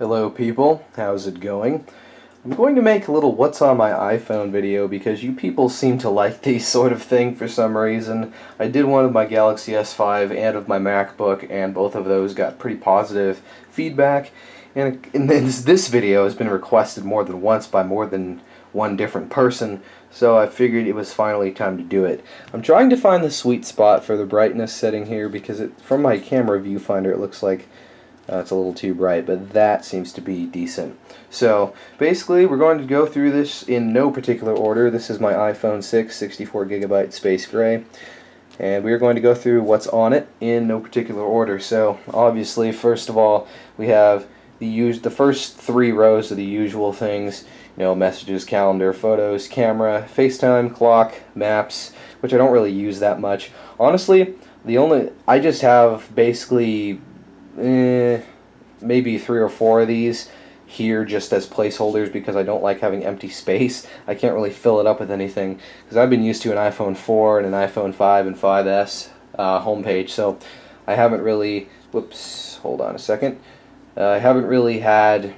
Hello people, how's it going? I'm going to make a little what's on my iPhone video because you people seem to like these sort of thing for some reason. I did one of my Galaxy S5 and of my MacBook, and both of those got pretty positive feedback. And this video has been requested more than once by more than one different person, so I figured it was finally time to do it. I'm trying to find the sweet spot for the brightness setting here because from my camera viewfinder it looks like it's a little too bright, but that seems to be decent. So basically we're going to go through this in no particular order. This is my iPhone 6 64GB Space Gray, and we're going to go through what's on it in no particular order. So obviously, first of all, we have the first three rows of the usual things, you know, messages, calendar, photos, camera, FaceTime, clock, maps, which I don't really use that much. Honestly, I just have basically maybe 3 or 4 of these here just as placeholders because I don't like having empty space. I can't really fill it up with anything because I've been used to an iPhone 4 and an iPhone 5 and 5S homepage, so I haven't really, hold on a second, I haven't really had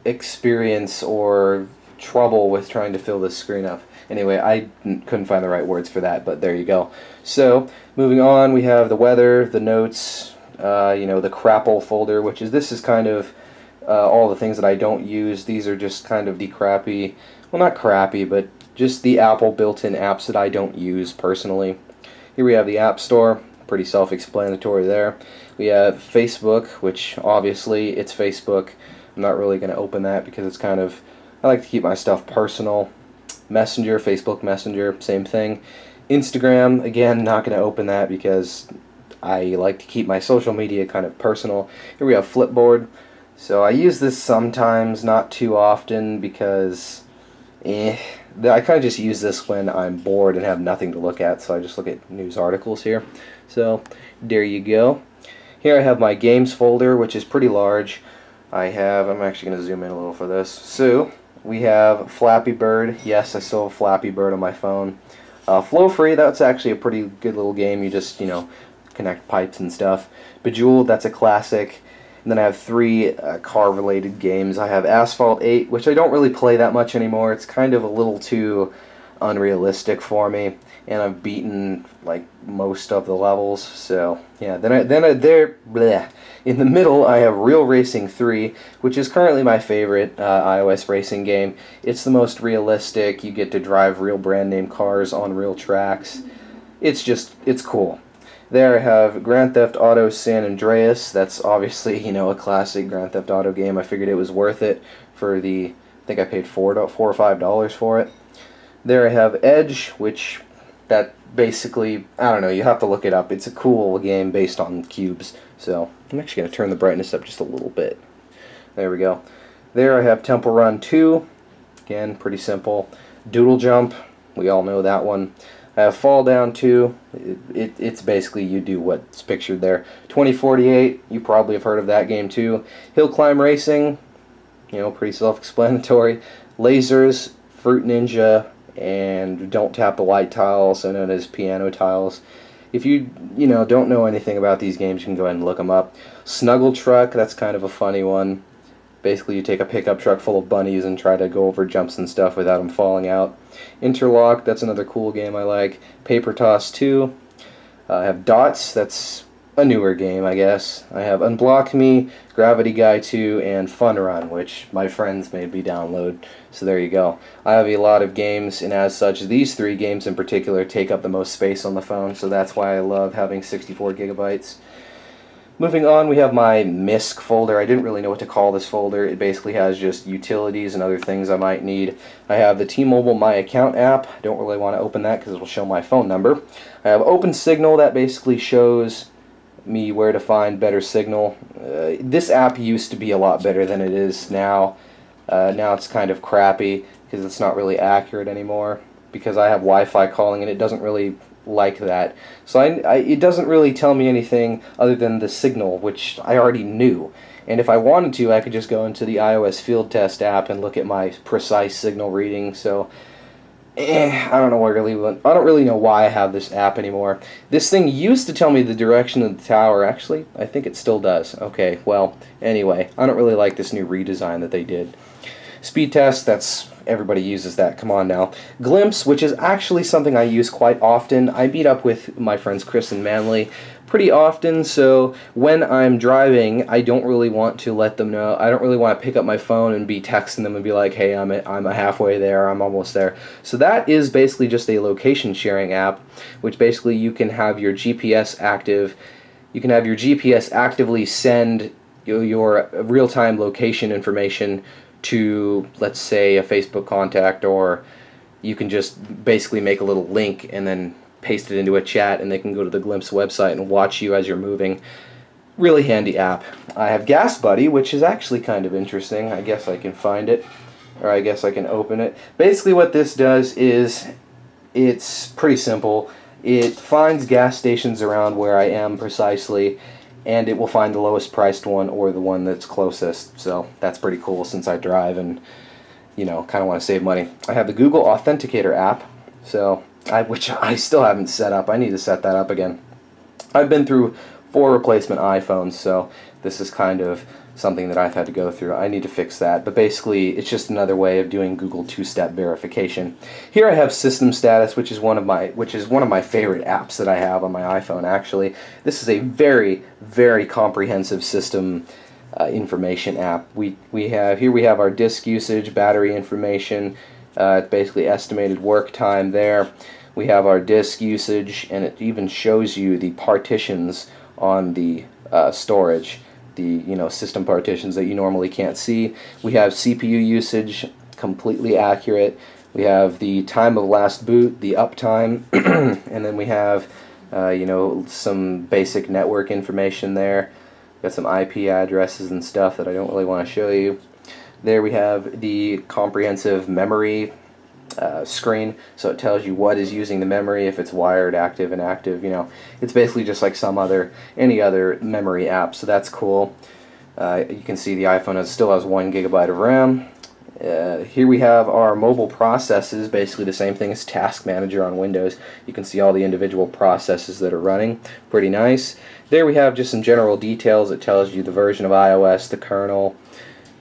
experience or trouble with trying to fill this screen up. Anyway, I couldn't find the right words for that, but there you go. So, moving on, we have the weather, the notes, you know, the crapple folder, this is kind of all the things that I don't use. These are just kind of the crappy, well, not crappy, but just the Apple built-in apps that I don't use personally. Here we have the App Store, pretty self-explanatory there. We have Facebook, which obviously it's Facebook. I'm not really going to open that because it's kind of, I like to keep my stuff personal. Messenger, Facebook Messenger, same thing. Instagram, again, not going to open that because I like to keep my social media kind of personal. Here we have Flipboard. So I use this sometimes, not too often, because I kind of just use this when I'm bored and have nothing to look at, so I just look at news articles here. So there you go. Here I have my games folder, which is pretty large. I'm actually going to zoom in a little for this. So we have Flappy Bird. Yes, I still have Flappy Bird on my phone. Flow Free, that's actually a pretty good little game. You just, you know, connect pipes and stuff. Bejeweled, that's a classic. And then I have 3 car-related games. I have Asphalt 8, which I don't really play that much anymore. It's kind of a little too unrealistic for me, and I've beaten like most of the levels. So yeah. In the middle, I have Real Racing 3, which is currently my favorite iOS racing game. It's the most realistic. You get to drive real brand name cars on real tracks. It's cool. There I have Grand Theft Auto San Andreas. That's obviously, you know, a classic Grand Theft Auto game. I figured it was worth it for I think I paid $4 or $5 for it. There I have Edge, which that basically, I don't know, you have to look it up. It's a cool game based on cubes. So I'm actually going to turn the brightness up just a little bit. There we go. There I have Temple Run 2. Again, pretty simple. Doodle Jump, we all know that one. I have Fall Down 2. It's basically you do what's pictured there. 2048, you probably have heard of that game too. Hill Climb Racing, you know, pretty self-explanatory. Lasers, Fruit Ninja, and Don't Tap the White Tile, also known as Piano Tiles. If you don't know anything about these games, you can go ahead and look them up. Snuggle Truck, that's kind of a funny one. Basically, you take a pickup truck full of bunnies and try to go over jumps and stuff without them falling out. Interlock, that's another cool game I like. Paper Toss 2. I have Dots, that's a newer game, I guess. I have Unblock Me, Gravity Guy 2, and Fun Run, which my friends made me download. So there you go. I have a lot of games, and as such, these 3 games in particular take up the most space on the phone, so that's why I love having 64 gigabytes. Moving on, we have my MISC folder. I didn't really know what to call this folder. It basically has just utilities and other things I might need. I have the T-Mobile My Account app. I don't really want to open that because it will show my phone number. I have Open Signal. That basically shows me where to find better signal. This app used to be a lot better than it is now. Now it's kind of crappy because it's not really accurate anymore because I have Wi-Fi calling and it doesn't really like that. So it doesn't really tell me anything other than the signal, which I already knew. And if I wanted to, I could just go into the iOS Field Test app and look at my precise signal reading. So I don't know I don't really know why I have this app anymore. This thing used to tell me the direction of the tower. Actually, I think it still does. Okay, well, anyway, I don't really like this new redesign that they did. Speed test, that's everybody uses that. Come on now. Glimpse, which is actually something I use quite often. I meet up with my friends Chris and Manley pretty often, so when I'm driving, I don't really want to let them know. I don't really want to pick up my phone and be texting them and be like, hey, I'm halfway there, I'm almost there. So that is basically just a location sharing app, which basically you can have your GPS active. You can have your GPS actively send your real-time location information to, let's say, a Facebook contact, or you can just basically make a little link and then paste it into a chat, and they can go to the Glimpse website and watch you as you're moving. Really handy app. I have Gas Buddy, which is actually kind of interesting. I guess I can find it, or I guess I can open it. Basically what this does is, it's pretty simple. It finds gas stations around where I am precisely, and it will find the lowest priced one or the one that's closest. So that's pretty cool since I drive and, you know, kind of want to save money. I have the Google Authenticator app, so which I still haven't set up. I need to set that up again. I've been through 4 replacement iPhones, so this is kind of something that I've had to go through. I need to fix that, but basically it's just another way of doing Google two-step verification. Here I have System Status, which is one of my favorite apps that I have on my iPhone. Actually, this is a very, very comprehensive system information app. We have our disk usage, battery information, basically estimated work time there. We have our disk usage, and it even shows you the partitions on the storage, the system partitions that you normally can't see. We have CPU usage, completely accurate. We have the time of last boot, the uptime, and then we have some basic network information there. Got some IP addresses and stuff that I don't really want to show you. There we have the comprehensive memory screen, so it tells you what is using the memory, if it's wired, active, inactive. It's basically just like any other memory app, so that's cool. You can see the iPhone still has 1 GB of RAM. Here we have our mobile processes, basically the same thing as Task Manager on Windows. You can see all the individual processes that are running. Pretty nice. There we have just some general details. It tells you the version of iOS, the kernel,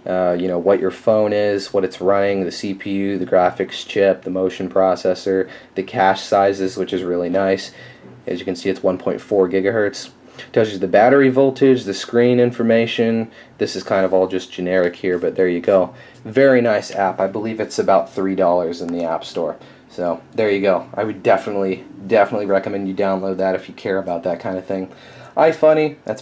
what your phone is, what it's running, the CPU, the graphics chip, the motion processor, the cache sizes, which is really nice. As you can see, it's 1.4 gigahertz. Tells you the battery voltage, the screen information. This is kind of all just generic here, but there you go. Very nice app. I believe it's about $3 in the App Store. So there you go. I would definitely recommend you download that if you care about that kind of thing. iFunny, it's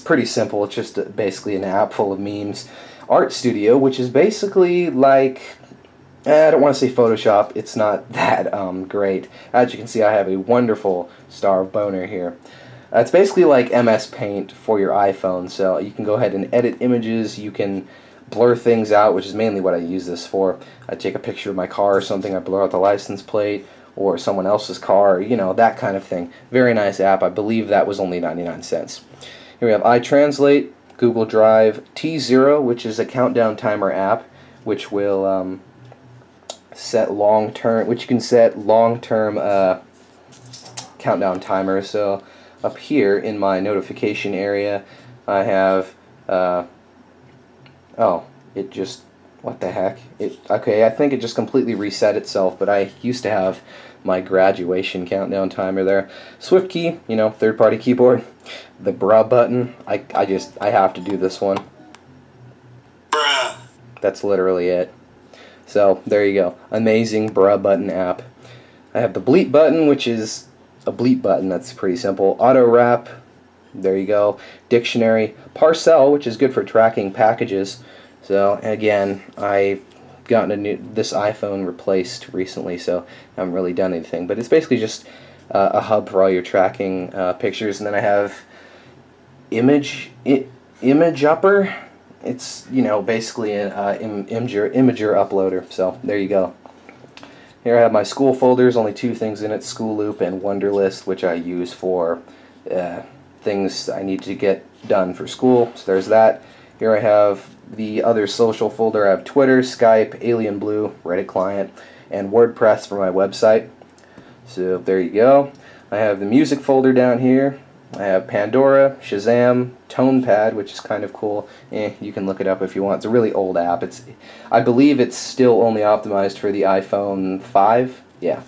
pretty simple. It's just basically an app full of memes. Art Studio, which is basically like, I don't want to say Photoshop. It's not that great. As you can see, I have a wonderful star of boner here. It's basically like MS Paint for your iPhone, so you can go ahead and edit images, you can blur things out, which is mainly what I use this for. I take a picture of my car or something, I blur out the license plate, or someone else's car, that kind of thing. Very nice app. I believe that was only 99 cents. Here we have iTranslate, Google Drive, T0, which is a countdown timer app, which will set long-term, which you can set long-term countdown timers. So up here in my notification area, I have, it just, what the heck? Okay, I think it just completely reset itself, but I used to have my graduation countdown timer there. SwiftKey, third-party keyboard. The bruh button, I have to do this one. Bruh. That's literally it. So, there you go. Amazing bruh button app. I have the bleep button, which is a bleep button. That's pretty simple. Auto wrap. There you go. Dictionary. Parcel, which is good for tracking packages. So, again, I've gotten this iPhone replaced recently, so I haven't really done anything. But it's basically just a hub for all your tracking pictures. And then I have Image Upper. It's, basically an imager uploader. So, there you go. Here I have my school folders, only 2 things in it, School Loop and Wunderlist, which I use for things I need to get done for school. So there's that. Here I have the other social folder. I have Twitter, Skype, Alien Blue, Reddit client, and WordPress for my website. So there you go. I have the music folder down here. I have Pandora, Shazam, TonePad, which is kind of cool. You can look it up if you want. It's a really old app. I believe it's still only optimized for the iPhone 5. Yeah.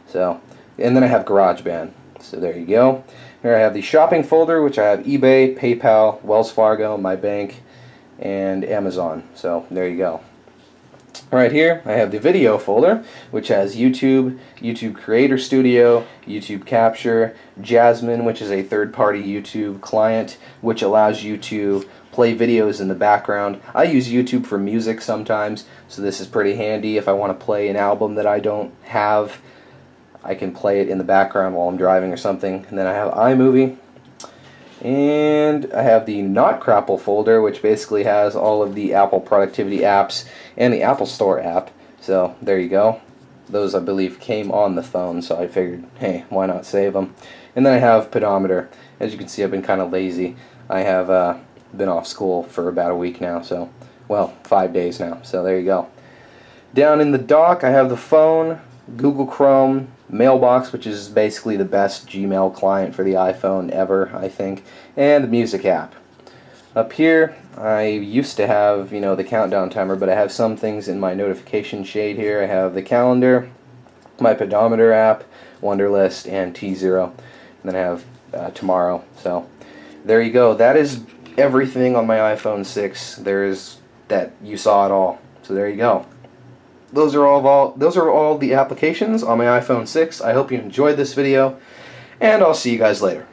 So, and then I have GarageBand. So there you go. Here I have the shopping folder, which I have eBay, PayPal, Wells Fargo, my bank, and Amazon. So there you go. Right here I have the video folder, which has YouTube, YouTube Creator Studio, YouTube Capture, Jasmine, which is a third-party YouTube client which allows you to play videos in the background. I use YouTube for music sometimes, so this is pretty handy. If I want to play an album that I don't have, I can play it in the background while I'm driving or something. And then I have iMovie. And I have the Not Crapple folder, which basically has all of the Apple productivity apps and the Apple Store app. So there you go. Those, I believe, came on the phone, so I figured, hey, why not save them? And then I have Pedometer. As you can see, I've been kind of lazy. I have been off school for about a week now, so, well, 5 days now. So there you go. Down in the dock, I have the phone, Google Chrome, Mailbox, which is basically the best Gmail client for the iPhone ever, I think, and the music app. Up here, I used to have, you know, the countdown timer, but I have some things in my notification shade here. I have the calendar, my Pedometer app, Wunderlist, and T0. And then I have tomorrow. So there you go. That is everything on my iPhone 6. That you saw it all. So there you go. Those are all the applications on my iPhone 6. I hope you enjoyed this video, and I'll see you guys later.